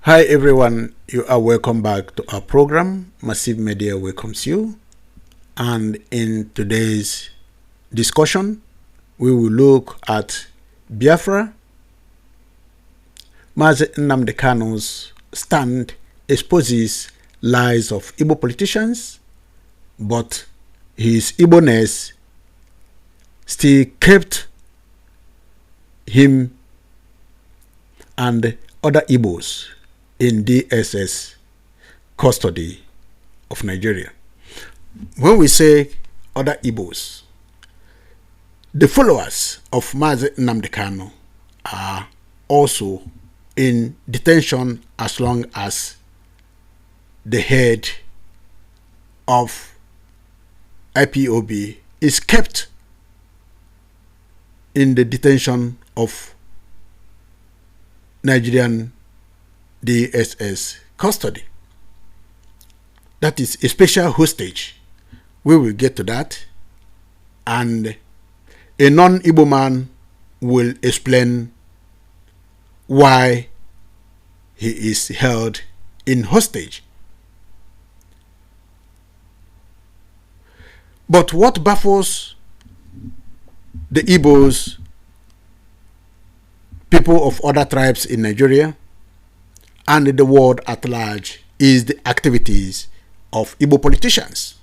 Hi everyone, you are welcome back to our program. Massive Media welcomes you. And in today's discussion, we will look at Biafra. Mazi Nnamdi Kanu's stand exposes lies of Igbo politicians, but his Igbo-ness still kept him and other Igbos in DSS custody of Nigeria. When we say other Igbos, the followers of Mazi Nnamdi Kanu are also in detention as long as the head of IPOB is kept in the detention of Nigerian DSS custody. That is a special hostage. We will get to that, and a non-Igbo man will explain why he is held in hostage. But what baffles the Igbos, people of other tribes in Nigeria, and the world at large is the activities of Igbo politicians.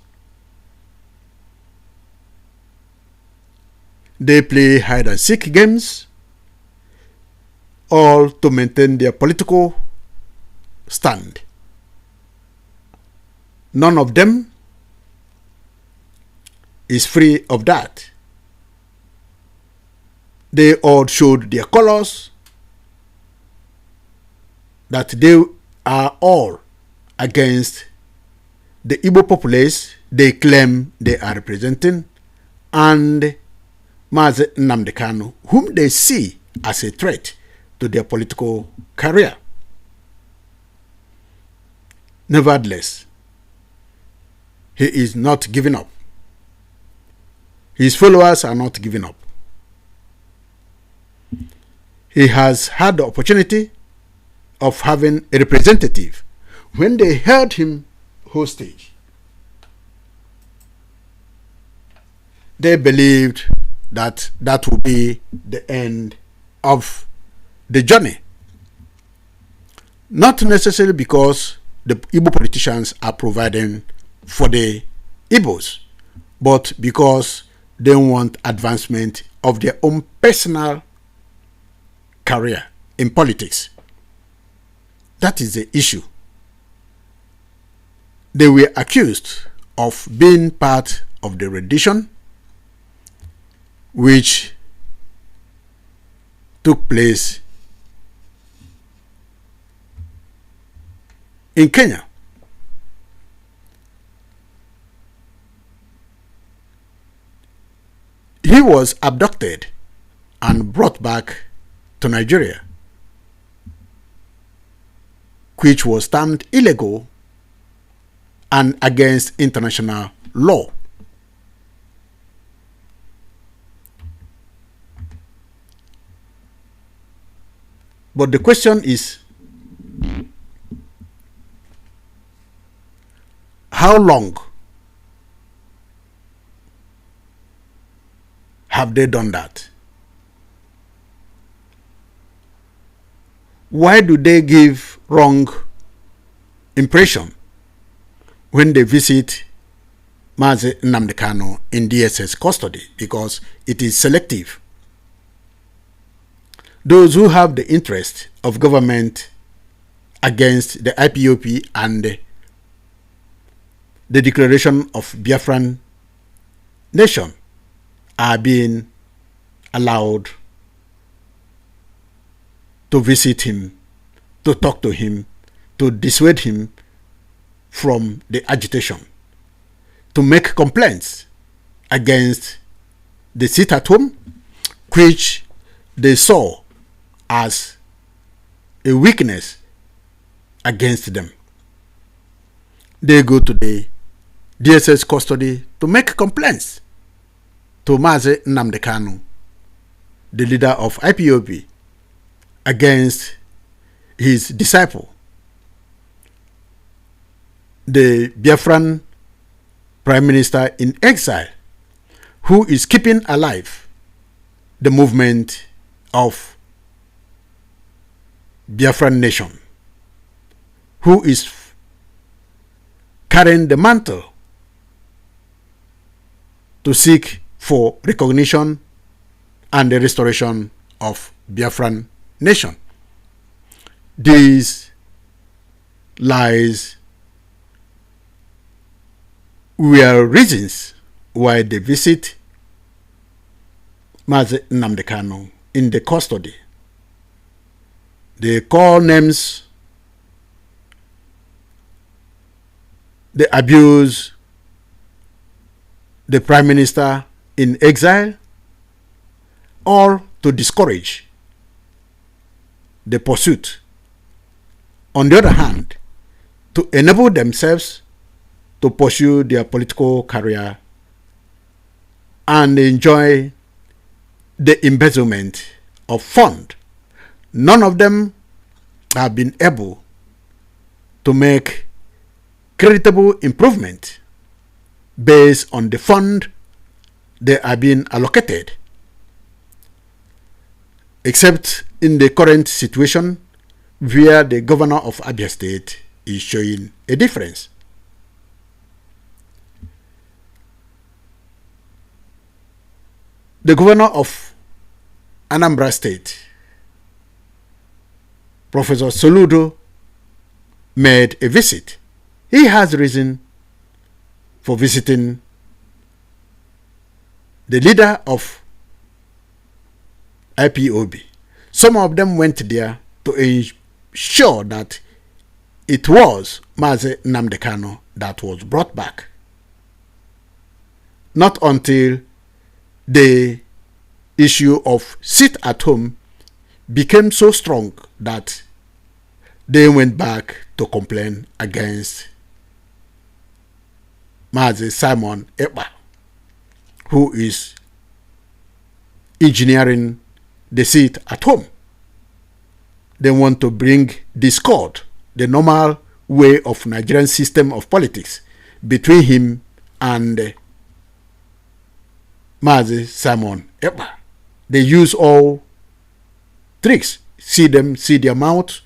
They play hide and seek games, all to maintain their political stand. None of them is free of that. They all showed their colors, that they are all against the Igbo populace they claim they are representing, and Mazi Nnamdi Kanu, whom they see as a threat to their political career. Nevertheless, he is not giving up. His followers are not giving up. He has had the opportunity of having a representative. When they held him hostage, they believed that that would be the end of the journey. Not necessarily because the Igbo politicians are providing for the Igbos, but because they want advancement of their own personal career in politics. That is the issue. They were accused of being part of the rendition which took place in Kenya. He was abducted and brought back to Nigeria, which was termed illegal and against international law. But the question is, how long have they done that? Why do they give wrong impression when they visit Mazi Nnamdi Kanu in DSS custody? Because it is selective. Those who have the interest of government against the IPOB and the declaration of Biafran nation are being allowed to visit him, to talk to him, to dissuade him from the agitation, to make complaints against the sit at home, which they saw as a weakness against them. They go to the DSS custody to make complaints to Mazi Nnamdi Kanu, the leader of IPOB, against his disciple, the Biafran Prime Minister in exile, who is keeping alive the movement of Biafran Nation, who is carrying the mantle to seek for recognition and the restoration of Biafran Nation. These lies were reasons why they visit Mazi Nnamdi Kanu in the custody. They call names, they abuse the Prime Minister in exile, all to discourage the pursuit. On the other hand, to enable themselves to pursue their political career and enjoy the embezzlement of fund. None of them have been able to make creditable improvement based on the fund they are being allocated, except in the current situation where the governor of Abia State is showing a difference. The governor of Anambra State, Professor Soludo, made a visit. He has reason for visiting the leader of IPOB. Some of them went there to ensure that it was Mazi Nnamdi Kanu that was brought back. Not until the issue of sit at home became so strong that they went back to complain against Mazi Simon Ekpa, who is engineering the sit at home. They want to bring discord, the normal way of Nigerian system of politics, between him and Mazi Simon Ekpa. They use all tricks. See their mouth.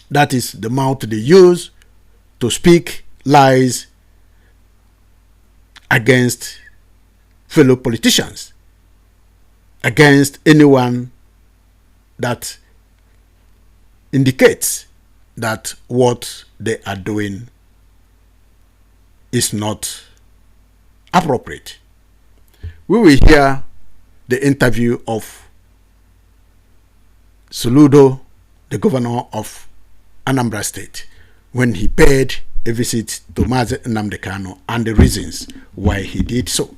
That is the mouth they use to speak lies against fellow politicians, against anyone that indicates that what they are doing is not appropriate. We will hear the interview of Soludo, the governor of Anambra State, when he paid a visit to Mazi Nnamdi Kanu and the reasons why he did so.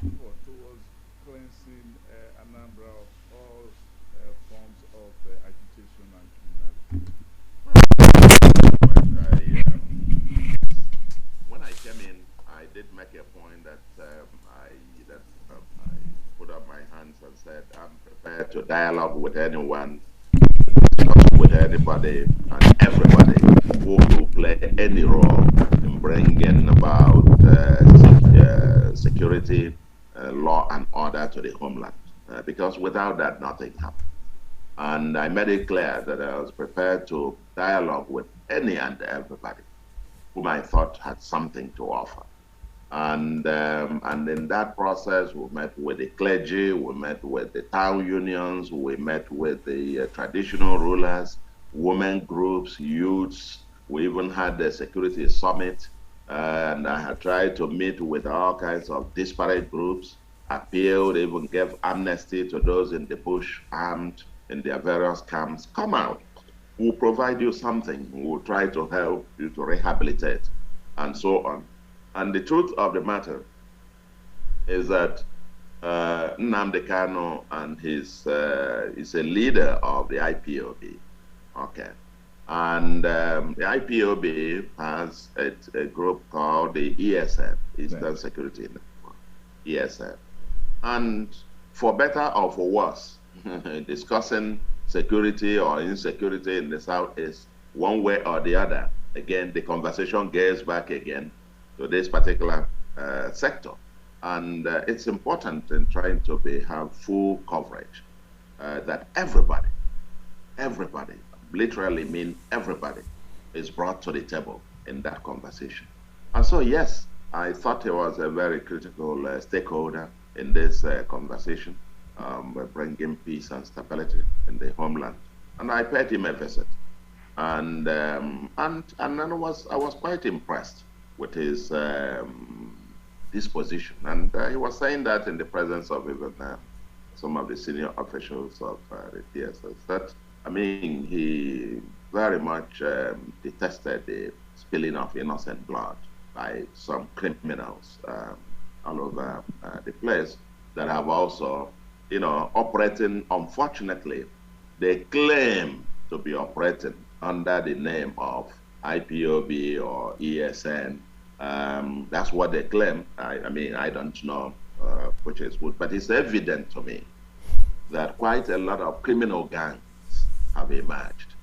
Towards cleansing Anambra of all forms of agitation and criminality. When I came in, I did make a point that I put up my hands and said I'm prepared to dialogue with anyone, with anybody, and everybody who will play any role in bringing about security, law, and order to the homeland. Because without that, nothing happens. And I made it clear that I was prepared to dialogue with any and everybody whom I thought had something to offer. And in that process, we met with the clergy, we met with the town unions, we met with the traditional rulers, women groups, youths. We even had the security summit, and I had tried to meet with all kinds of disparate groups, appealed, even gave amnesty to those in the bush armed in their various camps. Come out. We'll provide you something. We'll try to help you to rehabilitate, and so on. And the truth of the matter is that Nnamdi Kanu and is a leader of the IPOB. Okay. And the IPOB has a group called the ESN, Eastern Security Network, ESN. And for better or for worse, discussing security or insecurity in the South is one way or the other. Again, the conversation gears back again to this particular sector. And it's important in trying to have full coverage that everybody, literally mean everybody, is brought to the table in that conversation. And so, yes, I thought he was a very critical stakeholder in this conversation, bringing peace and stability in the homeland. And I paid him a visit, and then I was quite impressed with his disposition. And he was saying that in the presence of even some of the senior officials of the DSS, that I mean, he very much detested the spilling of innocent blood by some criminals all over the place that have also, operating, unfortunately, they claim to be operating under the name of IPOB or ESN. That's what they claim. I mean, I don't know which is good, but it's evident to me that quite a lot of criminal gangs have emerged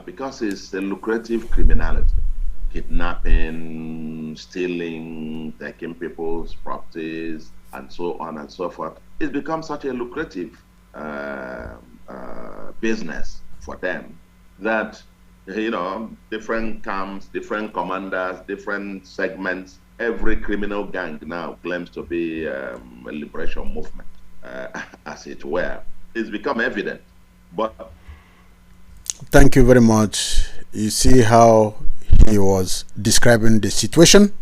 because it's a lucrative criminality. Kidnapping, stealing, taking people's properties, and so on and so forth. It's become such a lucrative business for them that, different camps, different commanders, different segments, every criminal gang now claims to be a liberation movement, as it were. It's become evident. But thank you very much. You see how he was describing the situation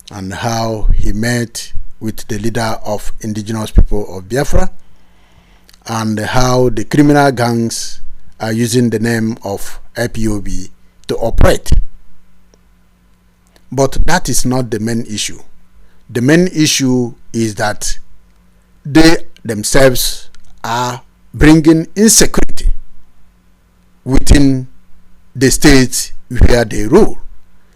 and how he met with the leader of indigenous people of Biafra and how the criminal gangs are using the name of IPOB to operate. But that is not the main issue. The main issue is that they themselves are bringing insecurity within the states where they rule.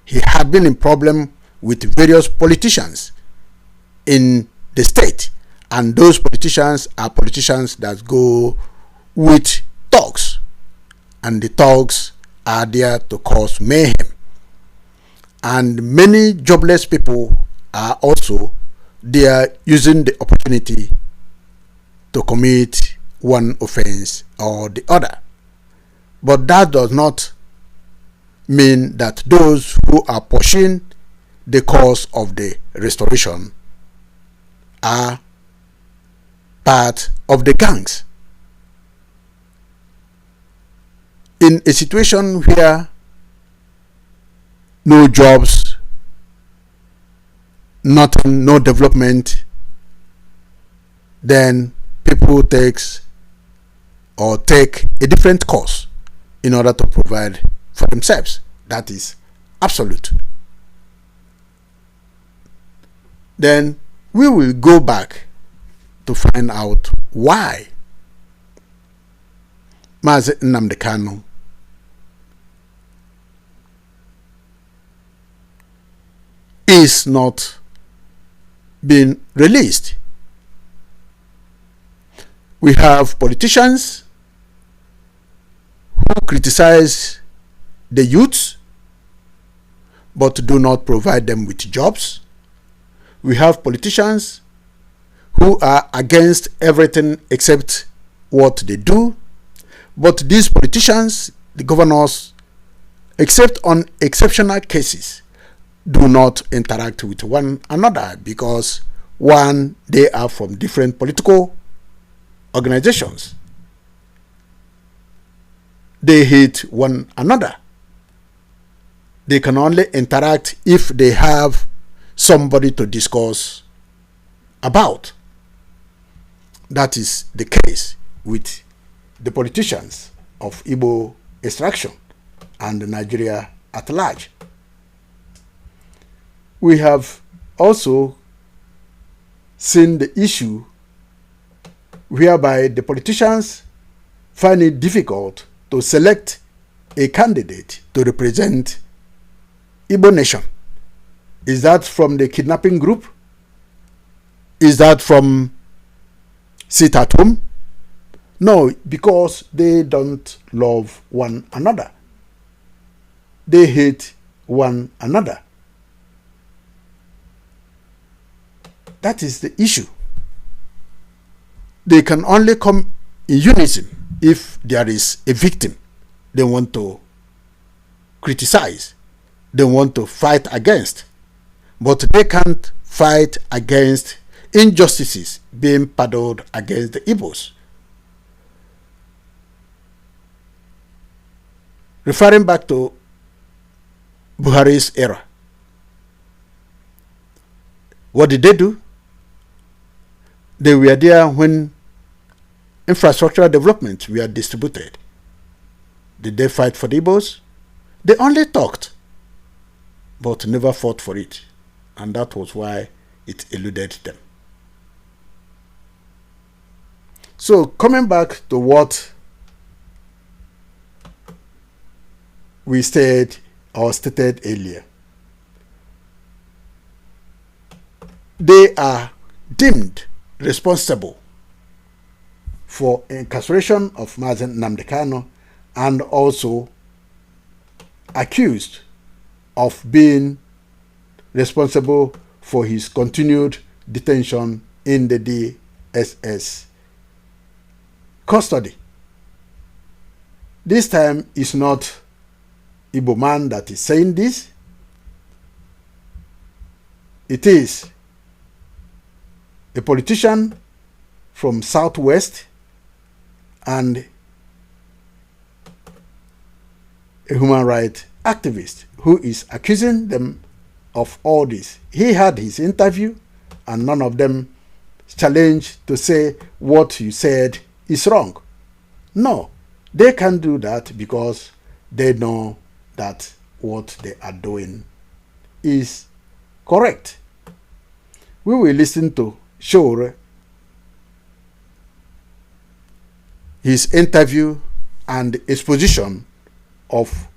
He had been in problem with various politicians in the state, and those politicians are politicians that go with thugs, and the thugs are there to cause mayhem. And many jobless people are also there using the opportunity to commit one offense or the other. But that does not mean that those who are pushing the cause of the restoration are part of the gangs. In a situation where no jobs, nothing, no development, then people take a different course in order to provide for themselves. That is absolute. Then we will go back to find out why Mazi Nnamdi Kanu is not being released. We have politicians who criticize the youths but do not provide them with jobs. We have politicians who are against everything except what they do. But these politicians, the governors, except on exceptional cases, do not interact with one another because, one, they are from different political organizations. They hate one another. They can only interact if they have somebody to discuss about. That is the case with the politicians of Igbo extraction and Nigeria at large. We have also seen the issue whereby the politicians find it difficult to select a candidate to represent Igbo Nation? Is that from the kidnapping group? Is that from sit at home? No, because they don't love one another. They hate one another. That is the issue. They can only come in unison if there is a victim they want to criticize, they want to fight against. But they can't fight against injustices being peddled against the Igbos. Referring back to Buhari's era, what did they do? They were there when infrastructural development were distributed. Did they fight for the Igbos? They only talked, but never fought for it. And that was why it eluded them. So coming back to what we said or stated earlier, they are deemed responsible for incarceration of Mazi Nnamdi Kanu and also accused of being responsible for his continued detention in the DSS custody. This time it's not Igbo man that is saying this. It is a politician from Southwest and a human rights activist who is accusing them of all this. He had his interview and none of them challenged to say what you said is wrong. No, they can't do that because they know that what they are doing is correct. We will listen to Sowore, his interview and exposition of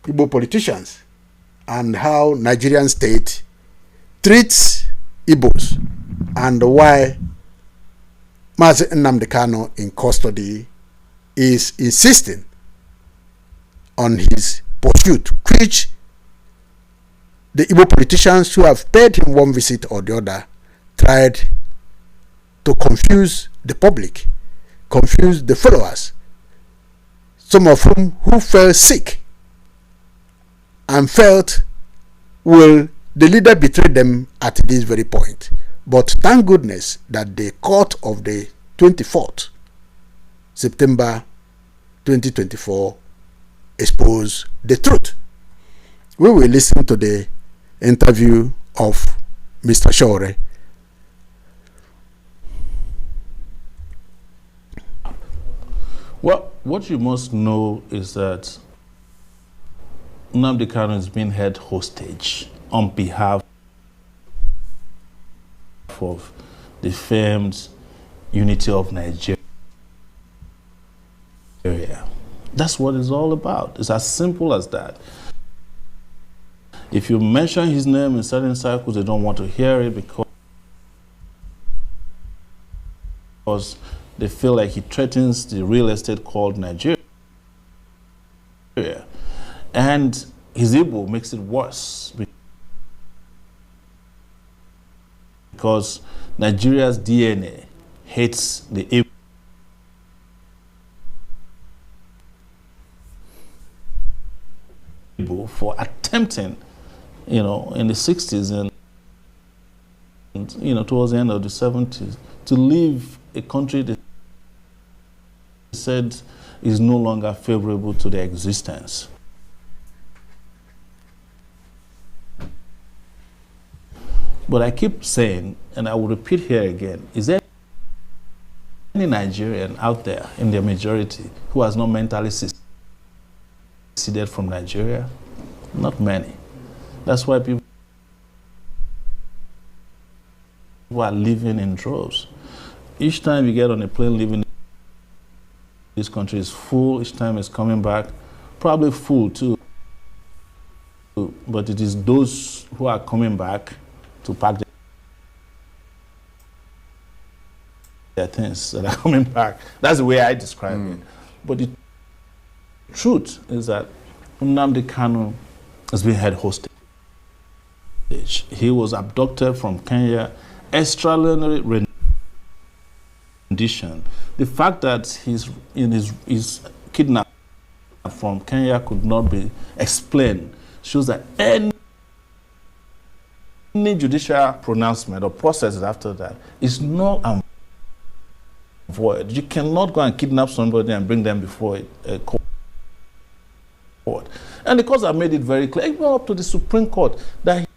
Igbo politicians and how Nigerian state treats Igbos and why Mazi Nnamdi Kanu in custody is insisting on his pursuit, which the Igbo politicians who have paid him one visit or the other tried to confuse the public, confuse the followers, some of whom who fell sick and felt, will the leader betray them at this very point? But thank goodness that the court of the 24th September 2024 exposed the truth. We will listen to the interview of Mr. Sowore. Well, what you must know is that Nnamdi Kanu is being held hostage on behalf of the famed unity of Nigeria. That's what it's all about. It's as simple as that. If you mention his name in certain circles, they don't want to hear it because they feel like he threatens the real estate called Nigeria. And his Igbo makes it worse because Nigeria's DNA hates the Igbo for attempting, in the 60s and towards the end of the 70s, to leave a country that said is no longer favorable to their existence. But I keep saying, and I will repeat here again, is there any Nigerian out there in their majority who has not mentally seceded from Nigeria? Not many. That's why people are living in droves. Each time you get on a plane leaving This country is full each time it's coming back, probably full too. But it is those who are coming back to pack their things that are coming back. That's the way I describe it. But the truth is that Nnamdi Kanu has been held hostage. He was abducted from Kenya, extraordinary rendition. The fact that his kidnapped from Kenya could not be explained shows that any judicial pronouncement or processes after that is not void. You cannot go and kidnap somebody and bring them before a court. And the courts have made it very clear, even up to the Supreme Court, that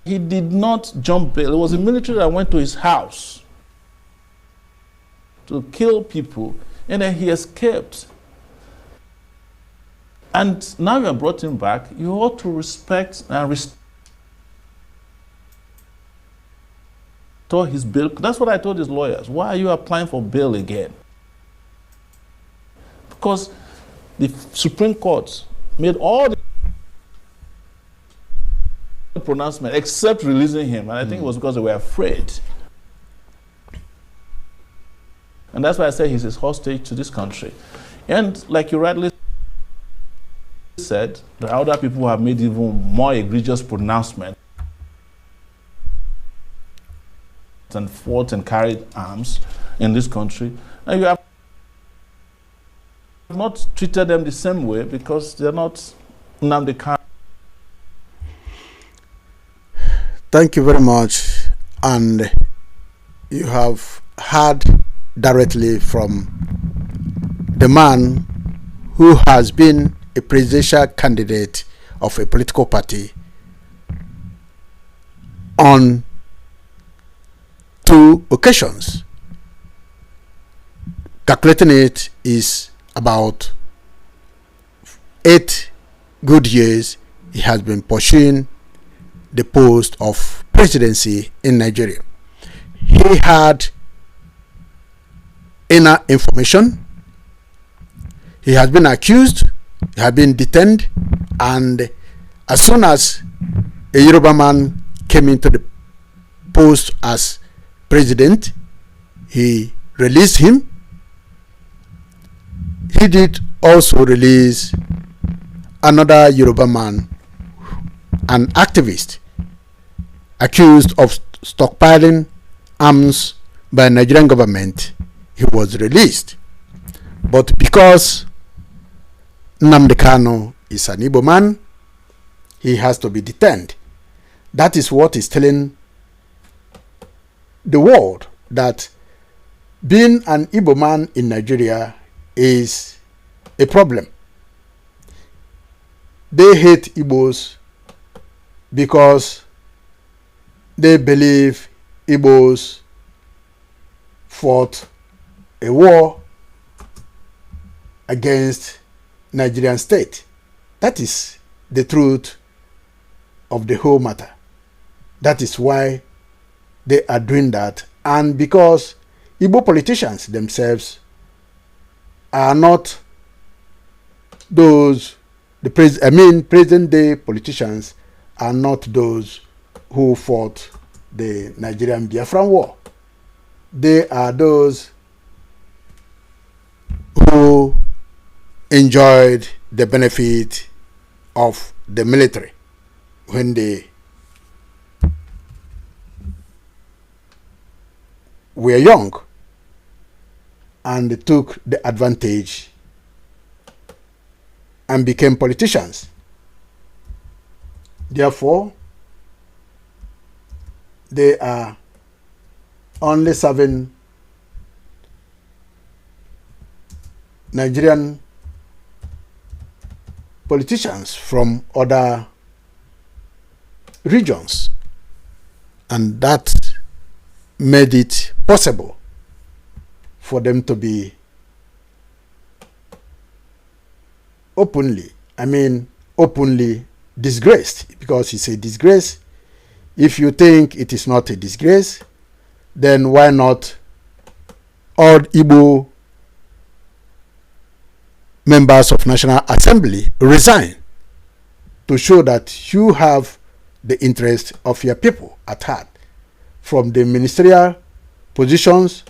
he did not jump bail. It was the military that went to his house to kill people, and then he escaped. And now you have brought him back. You ought to respect and restore his bail. That's what I told his lawyers. Why are you applying for bail again? Because the Supreme Court made all the pronouncement except releasing him, and I think it was because they were afraid. And that's why I say he's a hostage to this country. And like you rightly said, there are other people who have made even more egregious pronouncements and fought and carried arms in this country, and you have not treated them the same way because they're not Nnamdi Kanu. Thank you very much. And you have heard directly from the man who has been a presidential candidate of a political party on 2 occasions. Calculating it is about 8 good years he has been pursuing the post of presidency in Nigeria. He had inner information. He has been accused, he has been detained, and as soon as a Yoruba man came into the post as president, he released him. He did also release another Yoruba man, an activist, accused of stockpiling arms by Nigerian government. He was released. But because Nnamdi Kanu is an Igbo man, he has to be detained. That is what is telling the world that being an Igbo man in Nigeria is a problem. They hate Igbos because they believe Igbos fought a war against Nigerian state. That is the truth of the whole matter. That is why they are doing that. And because Igbo politicians themselves are not those, present day politicians are not those who fought the Nigerian Biafran War. They are those who enjoyed the benefit of the military when they were young, and they took the advantage and became politicians. Therefore, they are only serving Nigerian politicians from other regions, and that made it possible for them to be openly disgraced, because it's a disgrace. If you think it is not a disgrace, then why not all Igbo members of National Assembly resign to show that you have the interest of your people at heart, from the ministerial positions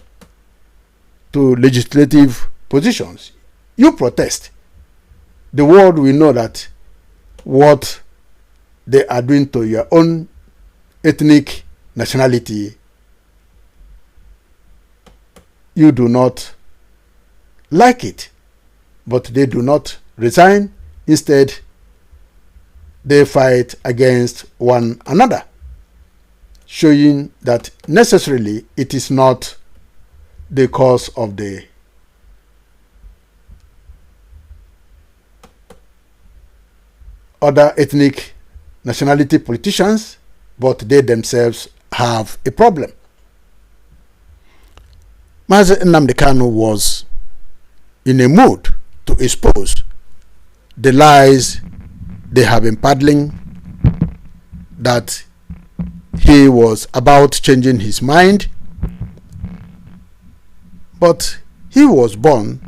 to legislative positions. You protest. The world will know that what they are doing to your own ethnic nationality, you do not like it, but they do not resign. Instead, they fight against one another, showing that necessarily it is not the cause of the other ethnic nationality politicians, but they themselves have a problem. Mazi Nnamdi Kanu was in a mood to expose the lies they have been peddling, that he was about changing his mind, but he was born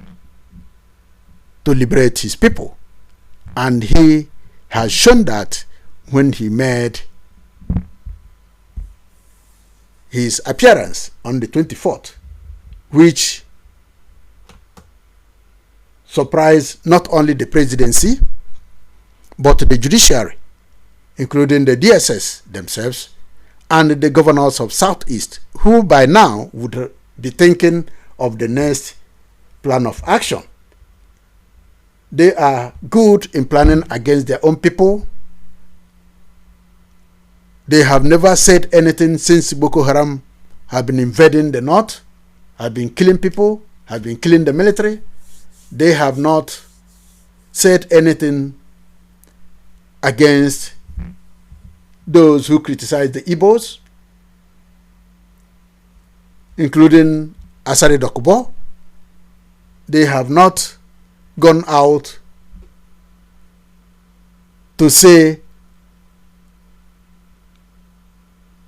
to liberate his people, and he has shown that when he made his appearance on the 24th, which surprised not only the presidency but the judiciary, including the DSS themselves and the governors of Southeast, who by now would be thinking of the next plan of action. They are good in planning against their own people. They have never said anything since Boko Haram have been invading the north, have been killing people, have been killing the military. They have not said anything against those who criticize the Igbos, including Asari Dokubo. They have not gone out to say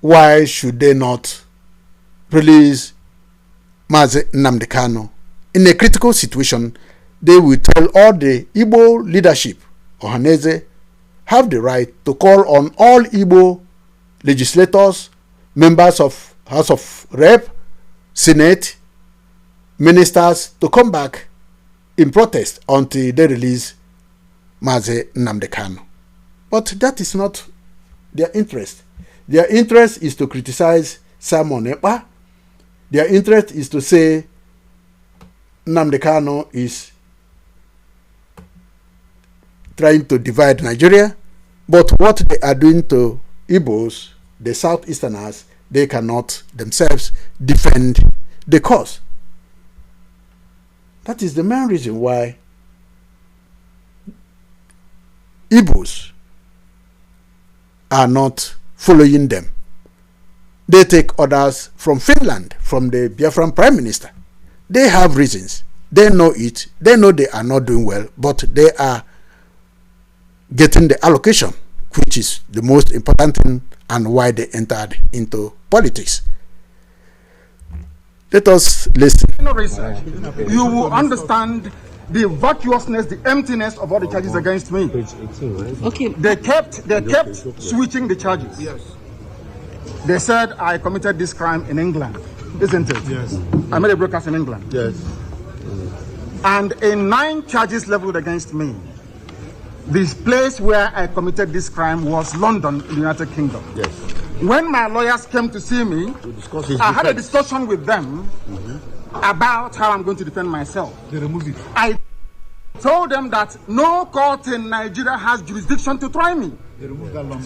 why should they not release Mazi Nnamdi Kanu. In a critical situation, they will tell all the Igbo leadership, Ohaneze, have the right to call on all Igbo legislators, members of House of Rep, Senate, ministers to come back in protest until they release Mazi Nnamdi Kanu. But that is not their interest. Their interest is to criticize Simon Ekpa. Their interest is to say Nnamdi Kanu is trying to divide Nigeria. But what they are doing to Igbos, the Southeasterners, they cannot themselves defend the cause. That is the main reason why Igbos are not following them. They take orders from Finland, from the Biafran Prime Minister. They have reasons. They know it. They know they are not doing well, but they are getting the allocation, which is the most important thing and why they entered into politics. Let us listen. Research, you will understand the vacuousness, the emptiness of all the charges against me. Okay. They kept switching the charges. Yes. They said I committed this crime in England, isn't it? Yes. I made a broadcast in England. Yes. And in 9 charges leveled against me, this place where I committed this crime was London, in the United Kingdom. Yes. When my lawyers came to see me, I had a discussion with them about how I'm going to defend myself. They removed it. I told them that no court in Nigeria has jurisdiction to try me. They removed that lump.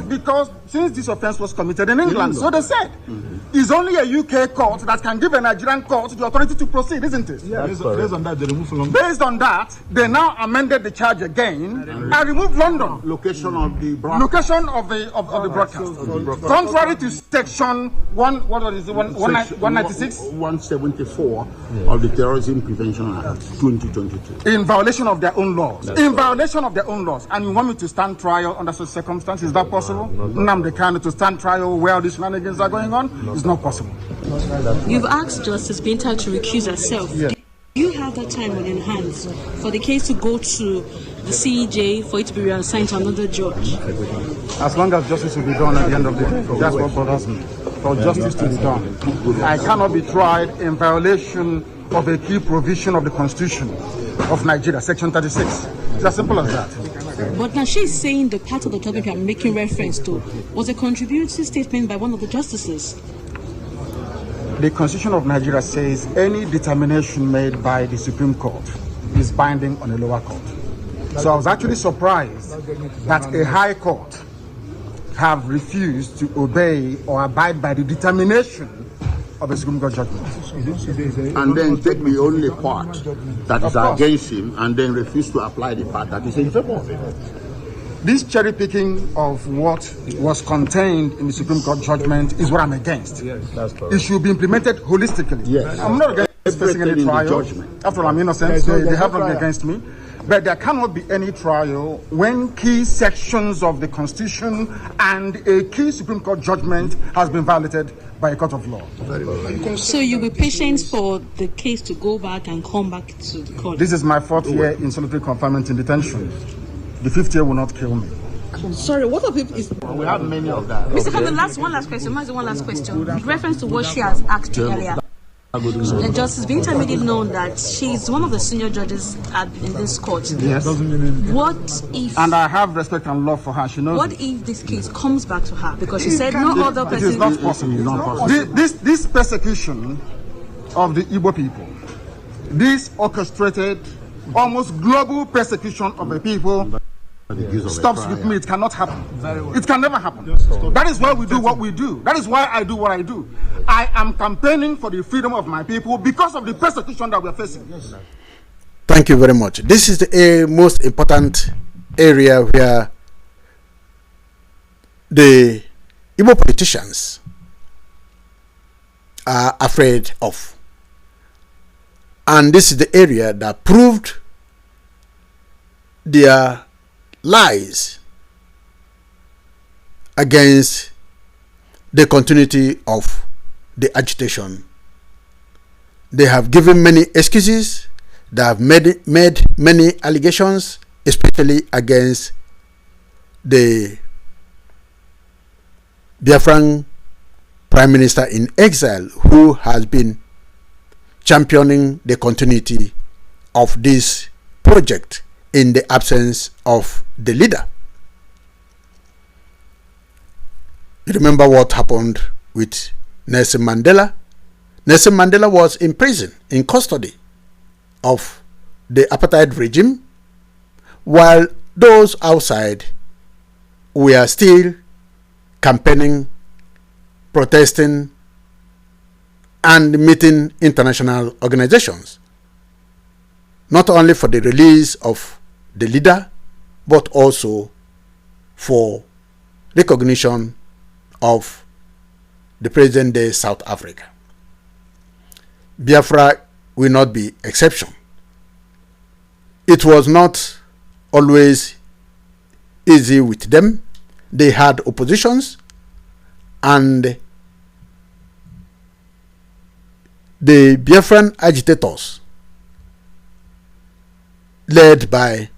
Because since this offense was committed in England, so they said, it's only a UK court that can give a Nigerian court the authority to proceed, isn't it? Yeah, based on that, they removed London. Based on that, they now amended the charge again and removed London. Location of the broadcast. Location of the broadcast. Contrary to section 196. 174 of the Terrorism Prevention Act 2022. In violation of their own laws. In violation of their own laws. And you want me to stand trial trial under such circumstances? Is that possible? Nnamdi Kanu to stand trial where these shenanigans are going on? It's not possible. You've asked Justice Binta to recuse herself. Yes. Do you have that time on your hands for the case to go to the CEJ for it to be reassigned to another judge? As long as justice will be done at the end of the day, that's what bothers me. For justice to be done. I cannot be tried in violation of a key provision of the Constitution of Nigeria, Section 36. It's as simple as that. But now she's saying the part of the topic I'm making reference to was a contributory statement by one of the justices. The Constitution of Nigeria says any determination made by the Supreme Court is binding on a lower court. So I was actually surprised that a high court have refused to obey or abide by the determination of a Supreme Court judgment. And then take the only part that is against him and then refuse to apply the part that is in favor of him. This cherry picking of what was contained in the Supreme Court judgment is what I'm against. Yes, that's correct. It should be implemented holistically. Yes. I'm not against facing any trial. After all, I'm innocent, so they have not been against me. But there cannot be any trial when key sections of the Constitution and a key Supreme Court judgment has been violated by a court of law. So you'll be patient for the case to go back and come back to the court? This is my 4th year in solitary confinement in detention. The 5th year will not kill me. Sorry, what of it is... We have many of that. Mr. Kanu, one last question. Mazi, one last question. With reference to what she has asked you earlier. Justice Binta made it known that she's one of the senior judges in this court. Yes. What if... And I have respect and love for her. She knows. What if this case comes back to her? Because she said no other person... It is not possible. This persecution of the Igbo people, this orchestrated, almost global persecution of the people, stops with me. It cannot happen. It can never happen. That is why we do what we do. That is why I do what I do. I am campaigning for the freedom of my people because of the persecution that we're facing. Thank you very much. This is the most important area where the Igbo politicians are afraid of. And this is the area that proved their lies against the continuity of the agitation. They have given many excuses. They have made many allegations, especially against the Biafran Prime Minister in exile, who has been championing the continuity of this project in the absence of the leader. You remember what happened with Nelson Mandela? Nelson Mandela was in prison, in custody of the apartheid regime, while those outside were still campaigning, protesting, and meeting international organizations, not only for the release of the leader, but also for recognition of the present day South Africa. Biafra will not be exception. It was not always easy with them. They had oppositions, and the Biafran agitators, led by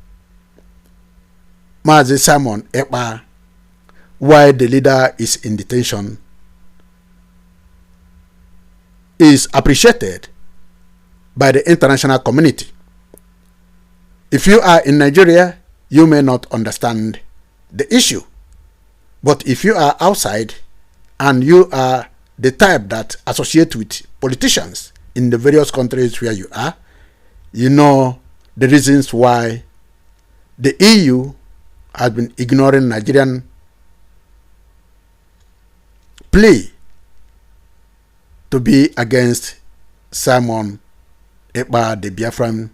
Mazi Simon Ekpa, while the leader is in detention, is appreciated by the international community. If you are in Nigeria, you may not understand the issue. But if you are outside and you are the type that associate with politicians in the various countries where you are, you know the reasons why the EU has been ignoring Nigerian plea to be against Simon Ekpa, the Biafran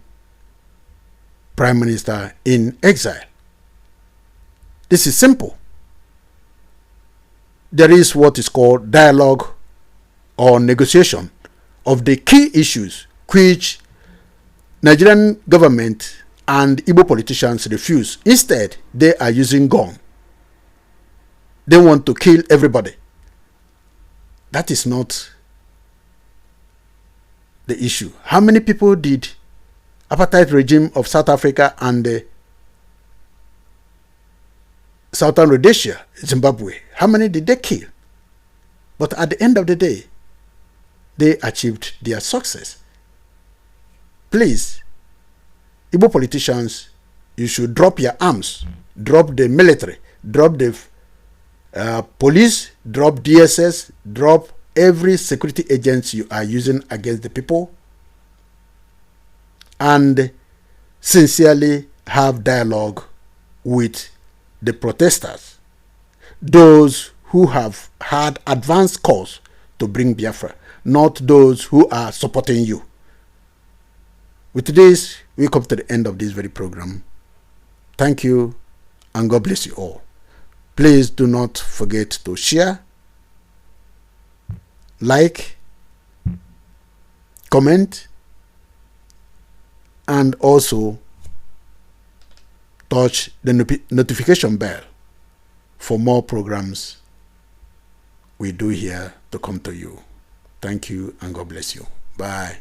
Prime Minister in exile. This is simple. There is what is called dialogue or negotiation of the key issues which Nigerian government and Igbo politicians refuse. Instead, they are using gun They want to kill everybody. That is not the issue. How many people did apartheid regime of South Africa and the Southern Rhodesia, Zimbabwe, how many did they kill? But at the end of the day, they achieved their success. Please, Igbo politicians, you should drop your arms, drop the military, drop the police, drop DSS, drop every security agency you are using against the people, and sincerely have dialogue with the protesters, those who have had advanced cause to bring Biafra, not those who are supporting you. With this, we come to the end of this very program. Thank you, and God bless you all. Please do not forget to share, like, comment, and also touch the notification bell for more programs we do here to come to you. Thank you, and God bless you. Bye.